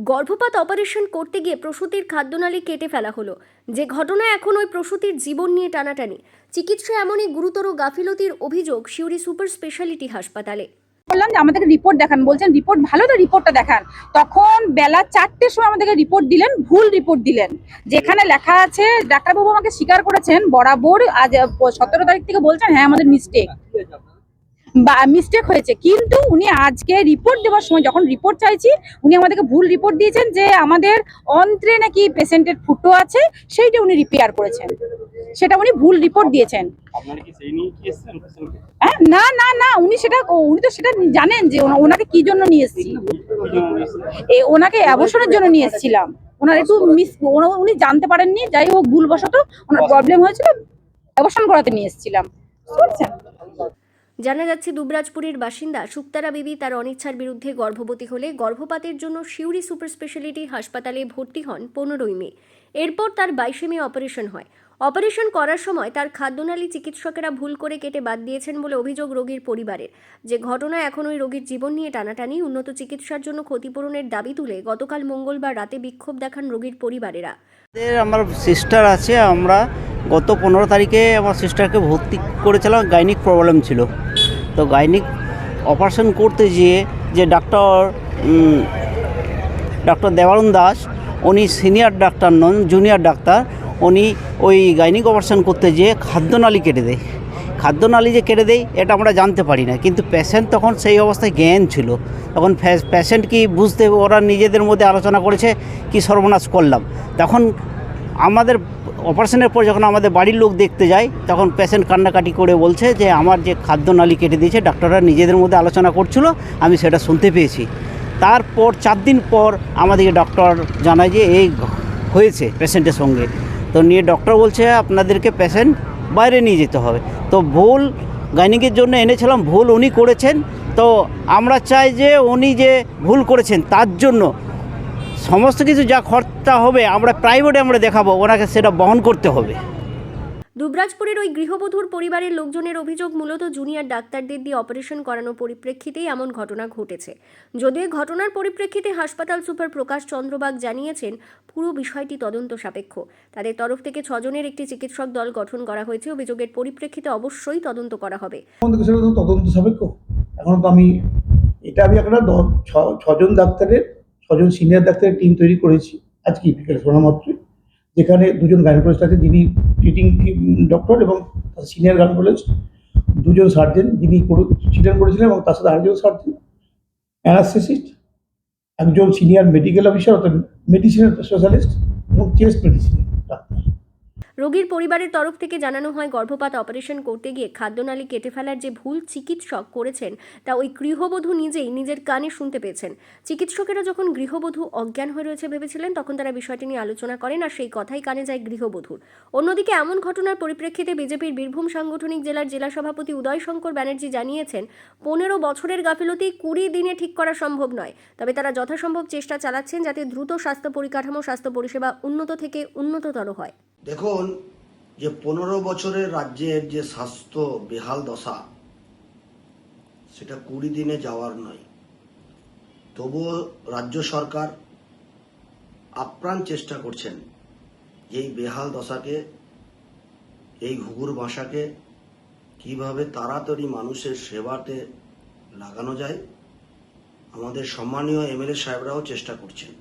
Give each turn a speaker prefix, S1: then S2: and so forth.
S1: গর্ভপাত অপারেশন করতে গিয়ে প্রসূতির খাদ্যনালী কেটে ফেলা হলো। যে ঘটনায় এখন ওই প্রসূতির জীবন নিয়ে টানাটানি। চিকিৎসা এমনই গুরুতর গাফিলতির অভিযোগ সিউড়ি সুপার স্পেশালিটি হাসপাতালে।
S2: বললাম যে আমাদেরকে রিপোর্ট দেখান, বলছেন রিপোর্ট ভালো, তো রিপোর্টটা দেখান। তখন বেলা 4টের সময় আমাদেরকে রিপোর্ট দিলেন, ভুল রিপোর্ট দিলেন। যেখানে লেখা আছে, ডাক্তারবাবু আমাকে স্বীকার করেছেন বরাবর, আজ 17 তারিখ থেকে বলছেন হ্যাঁ আমাদের মিস্টেক হয়েছে, কিন্তু উনি আজকে রিপোর্ট দেওয়ার সময় যখন রিপোর্ট চাইছি উনি আমাদেরকে ভুল রিপোর্ট দিয়েছেন যে আমাদের অন্ত্রে নাকি পেশেন্টের ফুটো আছে, সেইটা উনি রিপেয়ার করেছেন, সেটা উনি ভুল রিপোর্ট দিয়েছেন। না না না, উনি তো সেটা জানেন যে ওনাকে কি জন্য নিয়ে এসেছি। ওনাকে অ্যাবর্শনের জন্য নিয়ে এসেছিলাম। ওনার একটু উনি জানতে পারেননি, যাই হোক ভুলবশত ওনার প্রবলেম হয়েছিল, অ্যাবর্শন করাতে নিয়ে এসেছিলাম। বুঝছেন?
S1: জানা যাচ্ছে দুবরাজপুরের বাসিন্দা শুক্তারা বিবি তার অনিচ্ছার বিরুদ্ধে গর্ভবতী হলে গর্ভপাতের জন্য সিউড়ি সুপার স্পেশালিটি হাসপাতালে ভর্তি হন 15ই মে। এরপর তার 22শে মে অপারেশন হয়। অপারেশন করার সময় তার খাদ্যনালী চিকিৎসকেরা ভুল করে কেটে বাদ দিয়েছেন বলে অভিযোগ রোগীর পরিবারের। যে ঘটনায় এখন ওই রোগীর জীবন নিয়ে টানাটানি। উন্নত চিকিৎসার জন্য ক্ষতিপূরণের দাবি তুলে গতকাল মঙ্গলবার রাতে বিক্ষোভ দেখান রোগীর পরিবারেরা।
S3: আমার সিস্টার আছে, আমরা গত 15 তারিখে আমার সিস্টারকে ভর্তি করেছিলাম, গাইনিক প্রবলেম ছিল। তো গাইনিক অপারেশন করতে গিয়ে যে ডক্টর দেবারুণ দাস, উনি সিনিয়র ডাক্তার নন, জুনিয়র ডাক্তার। উনি ওই গাইনিক অপারেশন করতে গিয়ে খাদ্যনালী কেটে দেয়। খাদ্যনালী যে কেটে দেয় এটা আমরা জানতে পারি না, কিন্তু পেশেন্ট তখন সেই অবস্থায় জ্ঞান ছিল। তখন পেশেন্ট কি বুঝতে, ওরা নিজেদের মধ্যে আলোচনা করেছে কি সর্বনাশ করলাম। তখন আমাদের অপারেশনের পর যখন আমাদের বাড়ির লোক দেখতে যায়, তখন পেশেন্ট কান্নাকাটি করে বলছে যে আমার যে খাদ্যনালী কেটে দিয়েছে, ডাক্তাররা নিজেদের মধ্যে আলোচনা করছিল, আমি সেটা শুনতে পেয়েছি। তারপর 4 দিন পর আমাদেরকে ডক্টর জানায় যে এই হয়েছে পেশেন্টের সঙ্গে। তো নিয়ে ডক্টর বলছে আপনাদেরকে পেশেন্ট বাইরে নিয়ে যেতে হবে। তো ভুল গাইনিকের জন্য এনেছিলাম, ভুল উনি করেছেন। তো আমরা চাই যে উনি যে ভুল করেছেন তার জন্য সমস্ত কিছু যা খরচা হবে আমরা প্রাইভেটে দেখাবো, ওনাকে সেটা বহন করতে হবে।
S1: দুবরাজপুরের ওই গৃহবধূর পরিবারের লোকজনের অভিযোগ মূলত জুনিয়র ডাক্তারদের দিয়ে অপারেশন করানোর পরিপ্রেক্ষিতেই এমন ঘটনা ঘটেছে। যদিও ঘটনার পরিপ্রেক্ষিতে হাসপাতাল সুপার প্রকাশ চন্দ্রবাগ জানিয়েছেন পুরো বিষয়টি তদন্ত সাপেক্ষ। তাদের তরফ থেকে 6 জনের একটি চিকিৎসক দল গঠন করা হয়েছে। অভিযোগের পরিপ্রেক্ষিতে অবশ্যই তদন্ত করা হবে।
S4: তদন্ত সাপেক্ষ এখন তো আমি একটা 6 জন ডাক্তারের, 6 জন সিনিয়র ডাক্তারের টিম তৈরি করেছি আজকে বিকেল শোনা মাত্রই, যেখানে 2 জন গাইনোকোলজিস্ট আছে যিনি ট্রিটিং ডক্টর, এবং সিনিয়র গাইনোকোলজিস্ট 2 জন সার্জন যিনি ট্রিটমেন্ট করেছিলেন, এবং তার সাথে আরেকজন সার্জন, অ্যানাস্থেসিস্ট, একজন সিনিয়র মেডিকেল অফিসার অর্থাৎ মেডিসিনের স্পেশালিস্ট, এবং চেস্ট মেডিসিনের ডাক্তার।
S1: রোগীর পরিবারের তরফ থেকে জানানো হয় গর্ভপাত অপারেশন করতে গিয়ে খাদ্যনালী কেটে ফেলার যে ভুল চিকিৎসক করেছেন তা ওই গৃহবধূ নিজেই নিজের কানে শুনতে পেয়েছেন। চিকিৎসকেরা যখন গৃহবধূ অজ্ঞান হয়ে রয়েছে ভেবেছিলেন, তখন তারা বিষয়টি নিয়ে আলোচনা করেন আর সেই কথাই কানে যায় গৃহবধূর। অন্যদিকে এমন ঘটনার পরিপ্রেক্ষিতে বিজেপির বীরভূম সাংগঠনিক জেলার জেলা সভাপতি উদয় শঙ্কর ব্যানার্জি জানিয়েছেন 15 বছরের গাফিলতি 20 দিনে ঠিক করা সম্ভব নয়। তবে তারা যথাসম্ভব চেষ্টা চালাচ্ছেন যাতে দ্রুত স্বাস্থ্য পরিকাঠামো, স্বাস্থ্য পরিষেবা উন্নত থেকে উন্নততর হয়।
S5: দেখুন, যে 15 বছরের রাজ্যের যে স্বাস্থ্য বেহাল দশা, সেটা 20 দিনে যাওয়ার নয়। তবুও রাজ্য সরকার আপ্রাণ চেষ্টা করছেন এই বেহাল দশাকে, এই ঘুঘুর বাসাকে কিভাবে তাড়াতাড়ি মানুষের সেবাতে লাগানো যায়। আমাদের সম্মানীয় এমএলএ সাহেবরাও চেষ্টা করছেন।